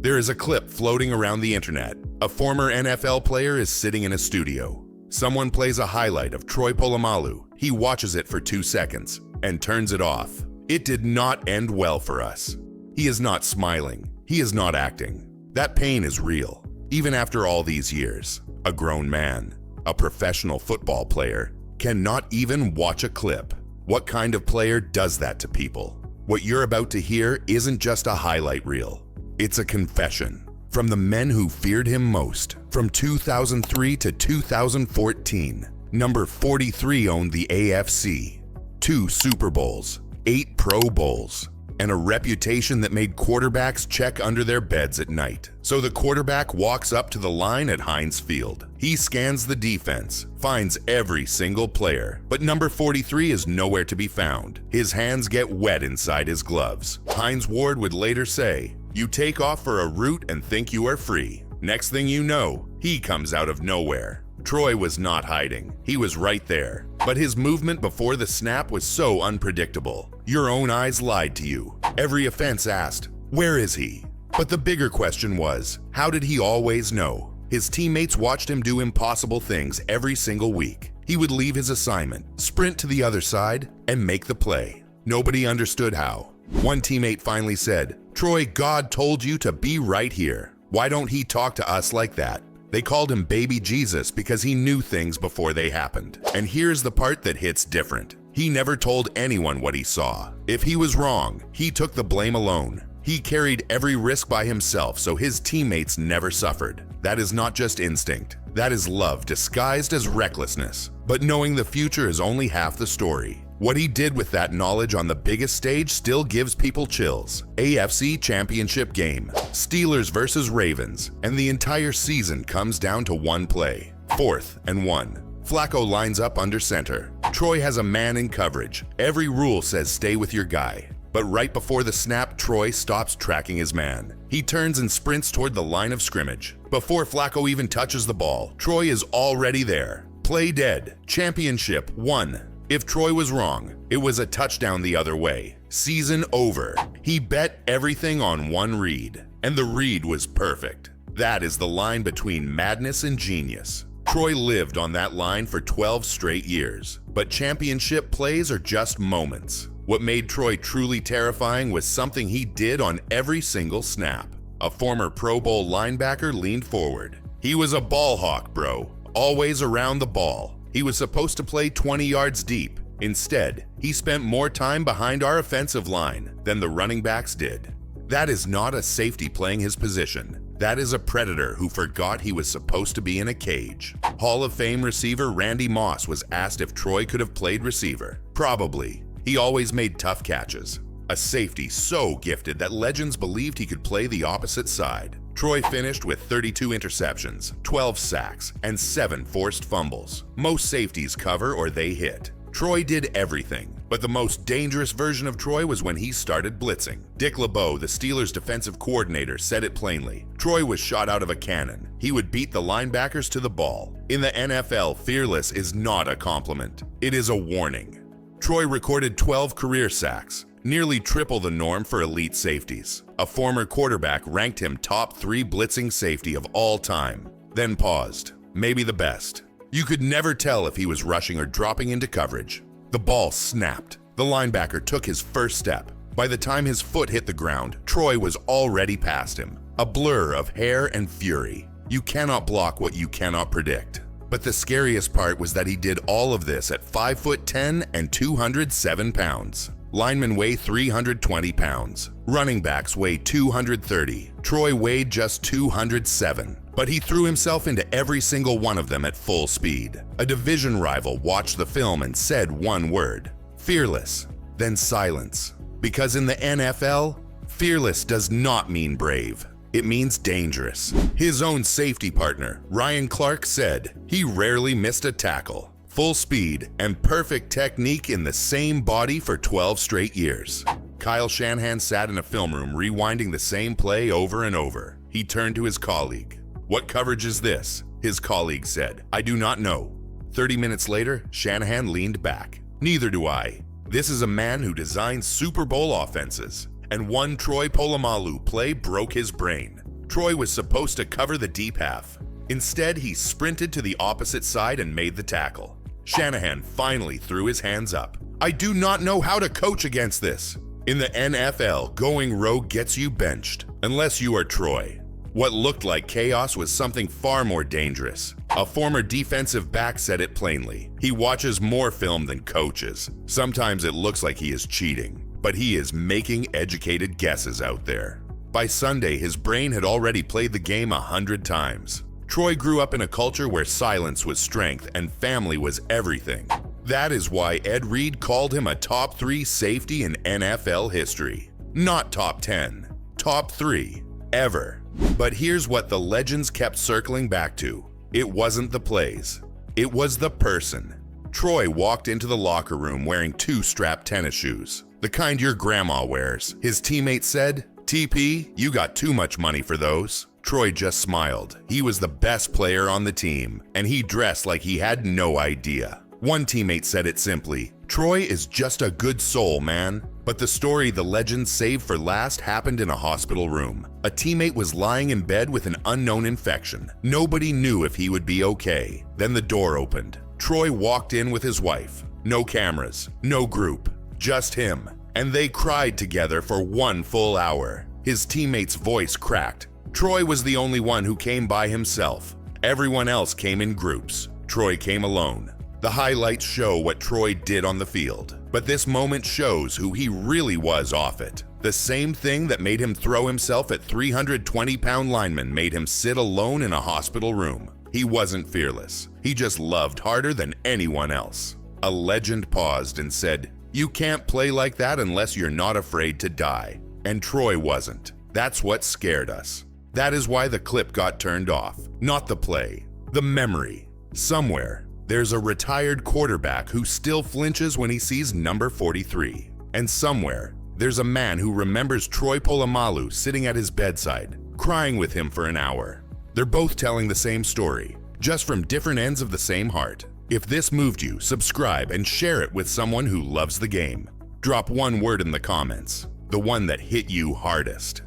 There is a clip floating around the internet. A former NFL player is sitting in a studio. Someone plays a highlight of Troy Polamalu. He watches it for 2 seconds and turns it off. It did not end well for us. He is not smiling. He is not acting. That pain is real. Even after all these years, a grown man, a professional football player, cannot even watch a clip. What kind of player does that to people? What you're about to hear isn't just a highlight reel. It's a confession from the men who feared him most. From 2003 to 2014, number 43 owned the AFC, 2 Super Bowls, 8 Pro Bowls, and a reputation that made quarterbacks check under their beds at night. So the quarterback walks up to the line at Heinz Field. He scans the defense, finds every single player, but number 43 is nowhere to be found. His hands get wet inside his gloves. Hines Ward would later say, "You take off for a route and think you are free. Next thing you know, he comes out of nowhere." Troy was not hiding. He was right there. But his movement before the snap was so unpredictable. Your own eyes lied to you. Every offense asked, "Where is he?" But the bigger question was, how did he always know? His teammates watched him do impossible things every single week. He would leave his assignment, sprint to the other side, and make the play. Nobody understood how. One teammate finally said, "Troy, God told you to be right here. Why don't he talk to us like that?" They called him Baby Jesus because he knew things before they happened. And here's the part that hits different. He never told anyone what he saw. If he was wrong, he took the blame alone. He carried every risk by himself so his teammates never suffered. That is not just instinct. That is love disguised as recklessness. But knowing the future is only half the story. What he did with that knowledge on the biggest stage still gives people chills. AFC Championship game, Steelers versus Ravens, and the entire season comes down to one play. 4th and 1. Flacco lines up under center. Troy has a man in coverage. Every rule says stay with your guy. But right before the snap, Troy stops tracking his man. He turns and sprints toward the line of scrimmage. Before Flacco even touches the ball, Troy is already there. Play dead. Championship won. If Troy was wrong, it was a touchdown the other way. Season over. He bet everything on one read, and the read was perfect. That is the line between madness and genius. Troy lived on that line for 12 straight years, but championship plays are just moments. What made Troy truly terrifying was something he did on every single snap. A former Pro Bowl linebacker leaned forward. He was a ball hawk, bro, always around the ball. He was supposed to play 20 yards deep. Instead, he spent more time behind our offensive line than the running backs did. That is not a safety playing his position. That is a predator who forgot he was supposed to be in a cage. Hall of Fame receiver Randy Moss was asked if Troy could have played receiver. Probably. He always made tough catches. A safety so gifted that legends believed he could play the opposite side. Troy finished with 32 interceptions, 12 sacks, and 7 forced fumbles. Most safeties cover or they hit. Troy did everything, but the most dangerous version of Troy was when he started blitzing. Dick LeBeau, the Steelers' defensive coordinator, said it plainly. Troy was shot out of a cannon. He would beat the linebackers to the ball. In the NFL, fearless is not a compliment. It is a warning. Troy recorded 12 career sacks, nearly triple the norm for elite safeties. A former quarterback ranked him top 3 blitzing safety of all time, then paused. Maybe the best. You could never tell if he was rushing or dropping into coverage. The ball snapped. The linebacker took his first step. By the time his foot hit the ground, Troy was already past him. A blur of hair and fury. You cannot block what you cannot predict. But the scariest part was that he did all of this at 5'10" and 207 pounds. Linemen weigh 320 pounds. Running backs weigh 230. Troy weighed just 207. But he threw himself into every single one of them at full speed. A division rival watched the film and said one word: fearless. Then silence. Because in the NFL, fearless does not mean brave. It means dangerous. His own safety partner, Ryan Clark, said he rarely missed a tackle. Full speed and perfect technique in the same body for 12 straight years. Kyle Shanahan sat in a film room rewinding the same play over and over. He turned to his colleague. "What coverage is this?" His colleague said. "I do not know." 30 minutes later, Shanahan leaned back. "Neither do I. This is a man who designed Super Bowl offenses. And one Troy Polamalu play broke his brain. Troy was supposed to cover the deep half. Instead, he sprinted to the opposite side and made the tackle. Shanahan finally threw his hands up. I do not know how to coach against this. In the NFL, going rogue gets you benched, unless you are Troy. What looked like chaos was something far more dangerous. A former defensive back said it plainly. He watches more film than coaches. Sometimes it looks like he is cheating, but he is making educated guesses out there. By Sunday, his brain had already played the game 100 times. Troy grew up in a culture where silence was strength and family was everything. That is why Ed Reed called him a top 3 safety in NFL history. Not top 10, top 3, ever. But here's what the legends kept circling back to. It wasn't the plays. It was the person. Troy walked into the locker room wearing 2 strapped tennis shoes, the kind your grandma wears. His teammate said, "TP, you got too much money for those." Troy just smiled. He was the best player on the team, and he dressed like he had no idea. One teammate said it simply, "Troy is just a good soul, man." But the story the legends saved for last happened in a hospital room. A teammate was lying in bed with an unknown infection. Nobody knew if he would be okay. Then the door opened. Troy walked in with his wife. No cameras, no group, just him. And they cried together for 1 full hour. His teammate's voice cracked. Troy was the only one who came by himself. Everyone else came in groups. Troy came alone. The highlights show what Troy did on the field, but this moment shows who he really was off it. The same thing that made him throw himself at 320-pound linemen made him sit alone in a hospital room. He wasn't fearless. He just loved harder than anyone else. A legend paused and said, "You can't play like that unless you're not afraid to die." And Troy wasn't. That's what scared us. That is why the clip got turned off. Not the play, the memory. Somewhere, there's a retired quarterback who still flinches when he sees number 43. And somewhere, there's a man who remembers Troy Polamalu sitting at his bedside, crying with him for an hour. They're both telling the same story, just from different ends of the same heart. If this moved you, subscribe and share it with someone who loves the game. Drop one word in the comments, the one that hit you hardest.